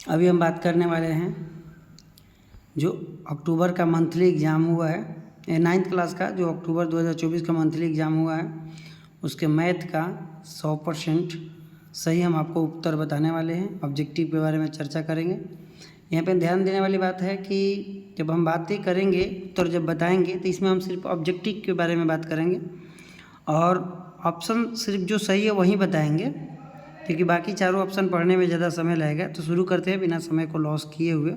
अभी हम बात करने वाले हैं जो अक्टूबर का मंथली एग्ज़ाम हुआ है, 9th क्लास का जो अक्टूबर 2024 का मंथली एग्ज़ाम हुआ है, उसके मैथ का 100% सही हम आपको उत्तर बताने वाले हैं। ऑब्जेक्टिव के बारे में चर्चा करेंगे। यहाँ पे ध्यान देने वाली बात है कि जब हम बातें करेंगे, उत्तर जब बताएंगे, तो इसमें हम सिर्फ ऑब्जेक्टिव के बारे में बात करेंगे और ऑप्शन सिर्फ जो सही है वही बताएंगे, क्योंकि बाकी चारों ऑप्शन पढ़ने में ज़्यादा समय लगेगा। तो शुरू करते हैं बिना समय को लॉस किए हुए।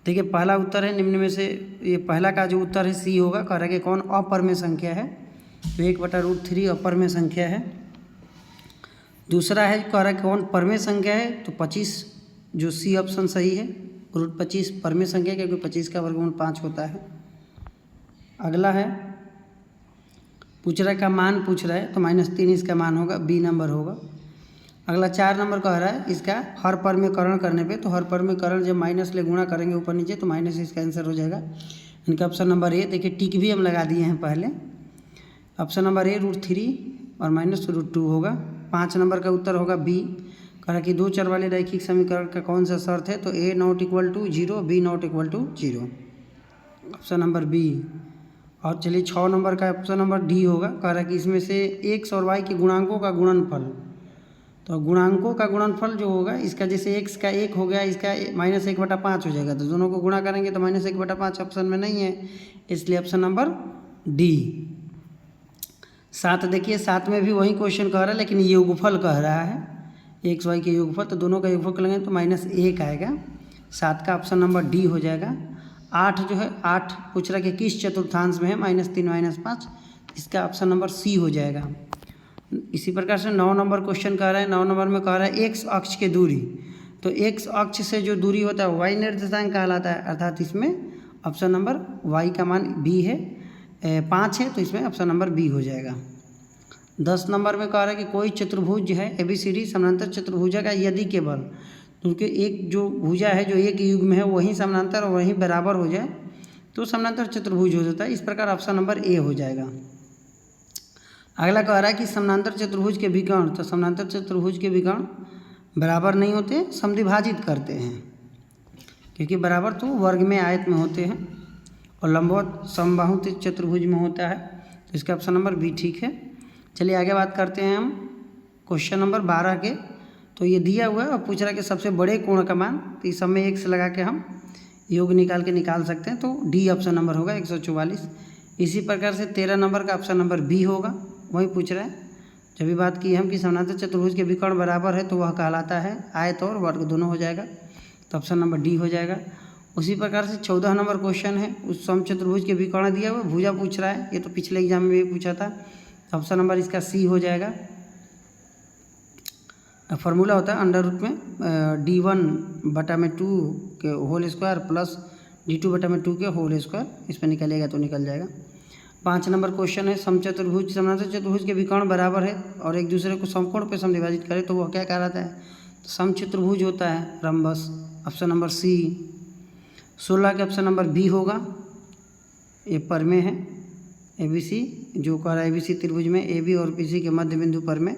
देखिए, पहला उत्तर है निम्न में से, ये पहला का जो उत्तर है सी होगा। कह रहा है कि कौन अपरमेय संख्या है, तो 1/√3 अपरमेय संख्या है। दूसरा है कह रहा है कौन परमेय संख्या है, तो 25 जो सी ऑप्शन सही है। √25 परमेय संख्या, क्योंकि 25 का वर्गमूल 5 होता है। अगला है पूछ रहा है का मान पूछ रहा है, तो -3 इसका मान होगा, बी नंबर होगा। अगला 4 नंबर कह रहा है इसका हर परमेयकरण करने पे, तो हर परमेयकरण जब माइनस ले गुणा करेंगे ऊपर नीचे, तो माइनस इसका आंसर हो जाएगा। इनका ऑप्शन नंबर ए। देखिए टिक भी हम लगा दिए हैं पहले। ऑप्शन नंबर ए √3 और -√2 होगा। 5 नंबर का उत्तर होगा बी। कहा कि दो चर वाले रैखिक समीकरण का कौन सा शर्त है, तो A ≠ 0, B ≠ 0। Option number B. और चलिए 6 नंबर का ऑप्शन नंबर डी होगा। कह रहा है कि इसमें से x और y के गुणांकों का गुणनफल, तो गुणांकों का गुणनफल जो होगा इसका, जैसे x का 1 हो गया, इसका -1/5 हो जाएगा, तो दोनों को गुणा करेंगे तो -1/5 ऑप्शन में नहीं है, इसलिए ऑप्शन नंबर डी। 7 देखिए, 7 में भी वही क्वेश्चन कह रहा है, लेकिन योगफल कह रहा है, x y के योगफल, तो दोनों का योगफल करेंगे तो -1 आएगा। 7 का ऑप्शन नंबर डी हो जाएगा। 8 जो है, 8 पूछ रहा है कि किस चतुर्थांश में है, -3 -5, इसका ऑप्शन नंबर सी हो जाएगा। इसी प्रकार से 9 नंबर क्वेश्चन कह रहा है, 9 नंबर में कह रहा है x अक्ष की दूरी, तो x अक्ष से जो दूरी होता है y निर्देशांक कहलाता है, अर्थात इसमें ऑप्शन नंबर y का मान b है, 5 है, तो इसमें ऑप्शन नंबर बी हो जाएगा। 10 नंबर में कह रहा है कि कोई चतुर्भुज है ABCD समानांतर चतुर्भुज का यदि केवल, क्योंकि एक जो भुजा है जो एक युग में है वहीं समानांतर और वहीं बराबर हो जाए तो समानांतर चतुर्भुज हो जाता है। इस प्रकार ऑप्शन नंबर ए हो जाएगा। अगला कह रहा है कि समानांतर चतुर्भुज के विकर्ण, तो समानांतर चतुर्भुज के विकर्ण बराबर नहीं होते, समद्विभाजित करते हैं, क्योंकि बराबर तो वर्ग में आयत में होते हैं और लंबवत समबाहु चतुर्भुज में होता है, तो इसका ऑप्शन नंबर बी ठीक है। चलिए आगे बात करते हैं हम क्वेश्चन नंबर 12 के। तो ये दिया हुआ है और पूछ रहा है कि सबसे बड़े कोण का मान, तो इस सब में x लगा के हम योग निकाल सकते हैं, तो डी ऑप्शन नंबर होगा 144। इसी प्रकार से 13 नंबर का ऑप्शन नंबर बी होगा। वही पूछ रहा है, जब भी बात की हम कि समानांतर चतुर्भुज के विकर्ण बराबर है तो वह कहलाता है आयत और वर्ग दोनों हो जाएगा, तो ऑप्शन नंबर डी हो जाएगा। उसी प्रकार से 14 नंबर क्वेश्चन है, उस समचतुर्भुज के विकर्ण दिया हुआ भुजा पूछ रहा है, ये तो पिछले एग्जाम में भी पूछा था, ऑप्शन नंबर इसका सी हो जाएगा। फार्मूला होता है अंडर रूट में D1/2 के होल स्क्वायर प्लस D2/2 के होल स्क्वायर, इस पर निकलेगा तो निकल जाएगा। 5 नंबर क्वेश्चन है, समचतुर्भुज समानांतर चतुर्भुज के विकर्ण बराबर है और एक दूसरे को समकोण पे समद्विभाजित करे तो वह क्या कहलाता है, तो समचतुर्भुज होता है, रम्बस, ऑप्शन नंबर सी। 16 के ऑप्शन नंबर बी होगा। ये परमेय है ABC, जो कह रहा है ABC त्रिभुज में AB और BC के मध्य बिंदु परमेय,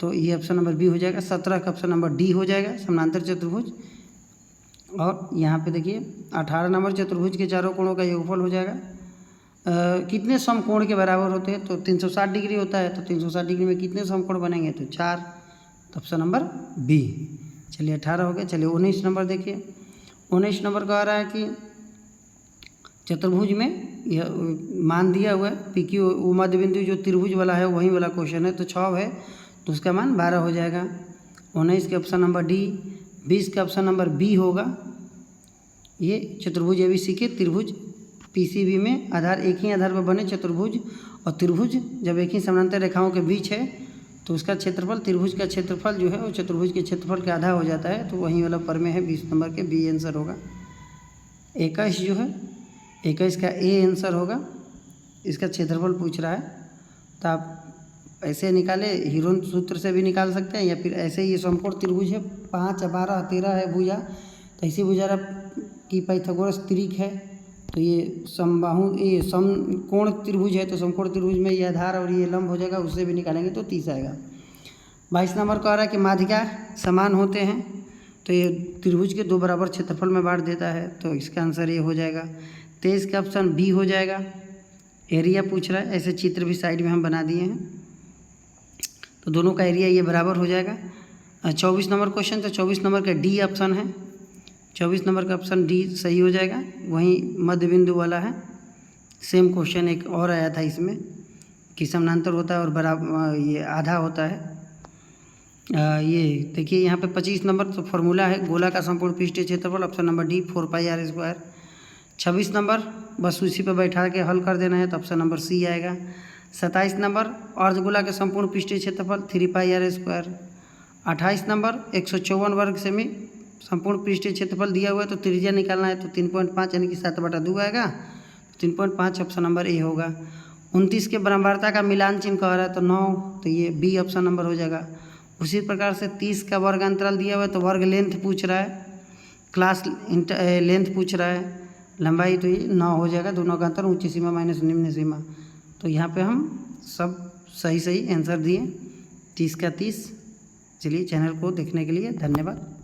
तो ये ऑप्शन नंबर बी हो जाएगा। 17 का ऑप्शन नंबर डी हो जाएगा, समानांतर चतुर्भुज। और यहाँ पे देखिए 18 नंबर चतुर्भुज के चारों कोणों का योगफल हो जाएगा। कितने समकोण के बराबर होते हैं, तो 360 डिग्री होता है, तो 360 डिग्री में कितने समकोण बनेंगे, तो 4, तो ऑप्शन नंबर बी। चलिए 18 हो गया। चलिए 19 नंबर देखिए। 19 नंबर कह रहा है कि चतुर्भुज में यह मान दिया हुआ है PQ, वो मध्य बिंदु जो त्रिभुज वाला है वही वाला क्वेश्चन है, तो 6 है, तो उसका मान 12 हो जाएगा। 19 के ऑप्शन नंबर डी। 20 का ऑप्शन नंबर बी होगा। ये चतुर्भुज ABC के त्रिभुज PCB में आधार एक ही आधार पर बने चतुर्भुज और त्रिभुज जब एक ही समानांतर रेखाओं के बीच है तो उसका क्षेत्रफल, त्रिभुज का क्षेत्रफल जो है वो चतुर्भुज के क्षेत्रफल का आधा हो जाता है, तो वही वाला परमेय है। 20 नंबर के बी आंसर होगा। 21 जो है, 21 का ए आंसर होगा। इसका क्षेत्रफल पूछ रहा है, तो आप ऐसे निकाले, हीरोन सूत्र से भी निकाल सकते हैं, या फिर ऐसे ही समकोण त्रिभुज है, 5, 12, 13 है भुजा, तो इसी भुजा की पाइथागोरस त्रिक है, तो ये समबाहु, ये समकोण त्रिभुज है, तो समकोण त्रिभुज में ये आधार और ये लंब हो जाएगा, उससे भी निकालेंगे तो 30 आएगा। 22 नंबर कह रहा है कि माध्यिका समान होते हैं, तो ये त्रिभुज के दो बराबर क्षेत्रफल में बांट देता है, तो इसका आंसर ये हो जाएगा। 23 का ऑप्शन बी हो जाएगा। एरिया पूछ रहा है, ऐसे चित्र भी साइड में हम बना दिए हैं, तो दोनों का एरिया ये बराबर हो जाएगा। 24 नंबर क्वेश्चन, तो 24 नंबर का डी ऑप्शन है, 24 नंबर का ऑप्शन डी सही हो जाएगा। वहीं मध्य बिंदु वाला है। सेम क्वेश्चन एक और आया था इसमें कि समानांतर होता है और बराबर ये आधा होता है। ये देखिए यहाँ पे 25 नंबर तो फॉर्मूला है, गोला का संपूर्ण पृष्ठीय क्षेत्रफल, option number D 4πr²। 26 number बस उसी पे बैठा के हल कर देना है, तो ऑप्शन नंबर सी आएगा। 27 नंबर अर्धगोला के संपूर्ण पृष्ठीय क्षेत्रफल 3πr²। 28 नंबर 154 वर्ग सेमी संपूर्ण पृष्ठीय क्षेत्रफल दिया हुआ है, तो त्रिज्या निकालना है, तो 3.5 यानी कि 7/2 आएगा। 3.5 ऑप्शन नंबर ए होगा। 29 के बराबरता का मिलान चिन्ह कह रहा है, तो 9, तो ये बी ऑप्शन नंबर हो जाएगा। उसी प्रकार से 30 का वर्ग अंतराल दिया हुआ है, तो वर्ग लेंथ पूछ रहा है, क्लास लेंथ पूछ रहा है, लंबाई तो ये 9 हो जाएगा। दोनों का अंतर ऊंची सीमा माइनस निम्न सीमा, तो यहाँ पे हम सब सही आंसर दिए, 30 का 30। चलिए, चैनल को देखने के लिए धन्यवाद।